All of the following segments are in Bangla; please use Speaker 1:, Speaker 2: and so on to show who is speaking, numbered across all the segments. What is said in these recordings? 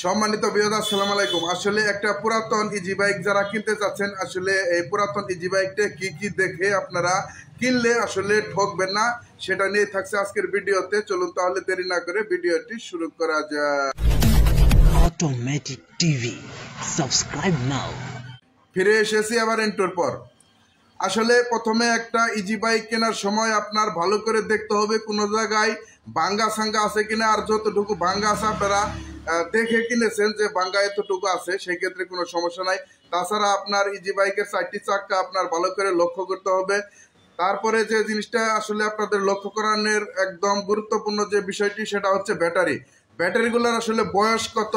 Speaker 1: সম্মানিত বিরোধী আসসালামু আলাইকুম। আসলে একটা পুরাতন ইজি বাইক যারা কিনতে চাচ্ছেন, আসলে এই পুরাতন ইজি বাইকটা কি কি দেখে আপনারা কিনলে আসলে ঠকবেন না, সেটা নিয়ে থাকছে আজকের ভিডিওতে। চলুন তাহলে দেরি না করে ভিডিওটি শুরু করা যায়।
Speaker 2: অটোমেটিক টিভি, সাবস্ক্রাইব নাও।
Speaker 1: ফিরে এসেছি আবার ইন্টোর পর। আসলে প্রথমে একটা ইজি বাইক কেনার সময় আপনার ভালো করে দেখতে হবে কোনো জায়গায় ভাঙ্গা সাঙ্গা আছে কিনা, আর যতটুকু ভাঙ্গা আছে আপনারা দেখে কিনেছেন যে ভাঙ্গা এতটুকু আছে, সেই ক্ষেত্রে কোনো সমস্যা নাই। তাছাড়া আপনার ইজি বাইকের 4টি চাক্কা আপনার ভালো করে লক্ষ্য করতে হবে। তারপরে যে জিনিসটা আসলে আপনাদের লক্ষ্য করানোর একদম গুরুত্বপূর্ণ যে বিষয়টি, সেটা হচ্ছে ব্যাটারিগুলোর আসলে বয়স কত,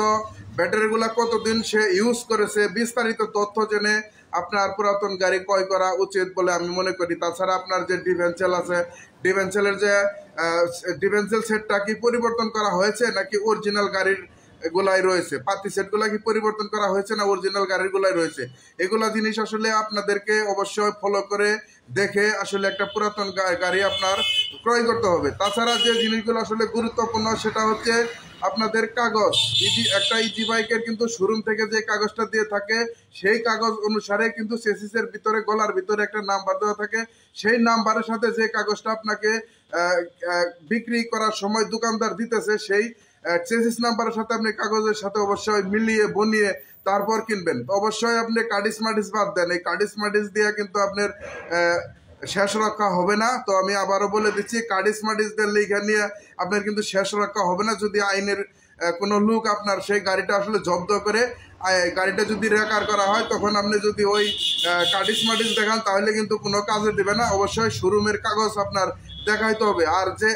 Speaker 1: ব্যাটারিগুলো কতদিন সে ইউজ করেছে, বিস্তারিত তথ্য জেনে আপনার পুরাতন গাড়ি ক্রয় করা উচিত বলে আমি মনে করি। তাছাড়া আপনার যে ডিফেন্সেল আছে, ডিফেন্সেলের যে ডিফেন্সেল সেটটা কি পরিবর্তন করা হয়েছে নাকি অরিজিনাল গাড়ির গুলাই রয়েছে, পাতি সেটগুলা কি পরিবর্তন করা হয়েছে না অরিজিনাল গাড়ির গুলাই রয়েছে, এগুলা জিনিস আসলে আপনাদেরকে অবশ্যই ফলো করে দেখে আসলে একটা পুরাতন গাড়ি আপনার ক্রয় করতে হবে। তাছাড়া যে জিনিসগুলো আসলে গুরুত্বপূর্ণ সেটা হচ্ছে আপনাদের কাগজ। একটা ইজি বাইকের কিন্তু শোরুম থেকে যে কাগজটা দিয়ে থাকে, সেই কাগজ অনুসারে কিন্তু চেসিসের ভিতরে, গলার ভিতরে একটা নাম্বার দেওয়া থাকে। সেই নাম্বারের সাথে যে কাগজটা আপনাকে বিক্রি করার সময় দোকানদার দিতেছে, সেই চেসিস নাম্বারের সাথে আপনি কাগজের সাথে অবশ্যই মিলিয়ে বনিয়ে তারপর কিনবেন। তো অবশ্যই আপনি কার্ডিস মার্ডিস বাদ দেন, এই কার্ডিস মার্ডিস দিয়ে কিন্তু আপনার শেষ রক্ষা হবে না। তো আমি আবারও বলে দিচ্ছি, কার্ডিস মার্ডিস দিয়ে লেখা নিয়ে আপনার কিন্তু শেষ রক্ষা হবে না। যদি আইনের কোনো লোক আপনার সেই গাড়িটা আসলে জব্দ করে, গাড়িটা যদি রেকার করা হয়, তখন আপনি যদি ওই কার্ডিস মার্ডিস দেখান, তাহলে কিন্তু কোনো কাজে দেবে না। অবশ্যই শোরুমের কাগজ আপনার দেখাইতে হবে। আর যে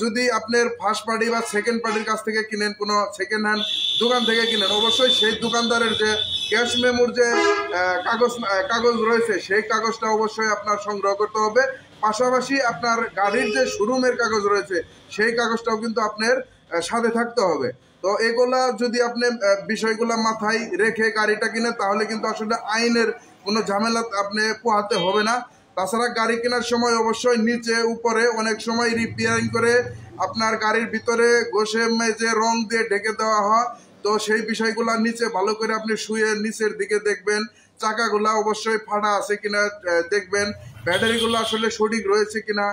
Speaker 1: যদি আপনার ফার্স্ট পার্টি বা সেকেন্ড পার্টির কাছ থেকে কিনেন, কোনো সেকেন্ড হ্যান্ড দোকান থেকে কিনেন, অবশ্যই সেই দোকানদারের যে ক্যাশ মেমোর যে কাগজ রয়েছে, সেই কাগজটা অবশ্যই আপনার সংগ্রহ করতে হবে। পাশাপাশি আপনার গাড়ির যে শোরুমের কাগজ রয়েছে, সেই কাগজটাও কিন্তু আপনার সাথে থাকতে হবে। তো এগুলা যদি আপনি বিষয়গুলা মাথায় রেখে গাড়িটা কিনেন, তাহলে কিন্তু আসলে আইনের কোনো ঝামেলা আপনি পোহাতে হবে না। তাছাড়া গাড়ি কেনার সময় অবশ্যই নিচে উপরে অনেক সময় রিপেয়ারিং করে আপনার গাড়ির ভিতরে ঘষে মেজে রং দিয়ে ঢেকে দেওয়া হয়। তো সেই বিষয়গুলো নিচে ভালো করে আপনি শুয়ে নিচের দিকে দেখবেন, চাকাগুলা অবশ্যই ফাটা আছে কিনা দেখবেন, ব্যাটারিগুলো আসলে সঠিক রয়েছে কিনা,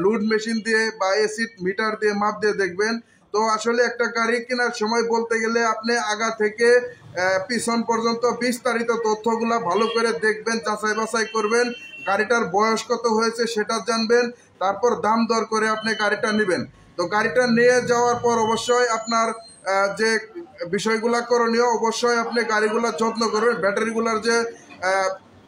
Speaker 1: লুড মেশিন দিয়ে বা এসিড মিটার দিয়ে মাপ দিয়ে দেখবেন। তো আসলে একটা গাড়ি কেনার সময় বলতে গেলে আপনি আগা থেকে পিছন পর্যন্ত বিস্তারিত তথ্যগুলা ভালো করে দেখবেন, যাচাই বাছাই করবেন, গাড়িটার বয়স কত হয়েছে সেটা জানবেন, তারপর দাম দর করে আপনি গাড়িটা নেবেন। তো গাড়িটা নিয়ে যাওয়ার পর অবশ্যই আপনার যে বিষয়গুলা করণীয়, অবশ্যই আপনি গাড়িগুলা যত্ন করবেন। ব্যাটারিগুলার যে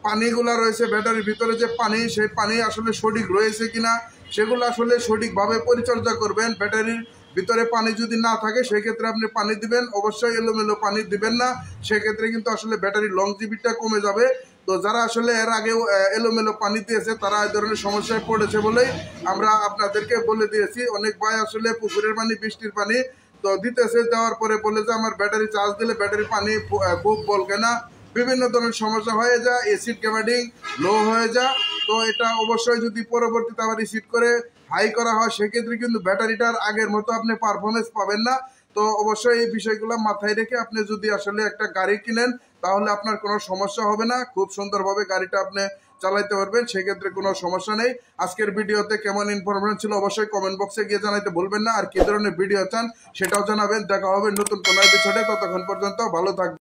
Speaker 1: পানিগুলা রয়েছে, ব্যাটারির ভিতরে যে পানি, সেই পানি আসলে সঠিক রয়েছে কিনা, সেগুলো আসলে সঠিকভাবে পরিচর্যা করবেন। ব্যাটারির ভিতরে পানি যদি না থাকে, সেক্ষেত্রে আপনি পানি দিবেন, অবশ্যই এলোমেলো পানি দিবেন না, সেক্ষেত্রে কিন্তু আসলে ব্যাটারির লংজিভিটিটা কমে যাবে। তো যারা আসলে এর আগেও এলোমেলো পানি দিয়েছে, তারা এই ধরনের সমস্যায় পড়েছে বলেই আমরা আপনাদেরকে বলে দিয়েছি। অনেক ভাই আসলে পুকুরের পানি, বৃষ্টির পানি তো দিতেছে, দেওয়ার পরে বলে যে আমার ব্যাটারি চার্জ দিলে ব্যাটারি পানি খুব বলকে না, বিভিন্ন ধরনের সমস্যা হয়ে যায়, এসিড গ্যাবার্ডিং লো হয়ে যায়। তো এটা অবশ্যই যদি পরবর্তীতে আবার রিসিট করে হাই করা হয়, সেক্ষেত্রে কিন্তু ব্যাটারিটার আগের মতো আপনি পারফরমেন্স পাবেন না। তো অবশ্যই এই বিষয়গুলো মাথায় রেখে আপনি যদি আসলে একটা গাড়ি কিনেন, তাহলে আপনার কোনো সমস্যা হবে না, খুব সুন্দরভাবে গাড়িটা আপনি চালাইতে পারবেন, সেক্ষেত্রে কোনো সমস্যা নেই। আজকের ভিডিওতে কেমন ইনফরমেশন ছিল অবশ্যই কমেন্ট বক্সে গিয়ে জানাইতে ভুলবেন না। আর কি ধরনের ভিডিও চান সেটাও জানাবেন। দেখা হবে নতুন কোনো এপিসোডে, ততক্ষণ পর্যন্ত ভালো থাকবেন।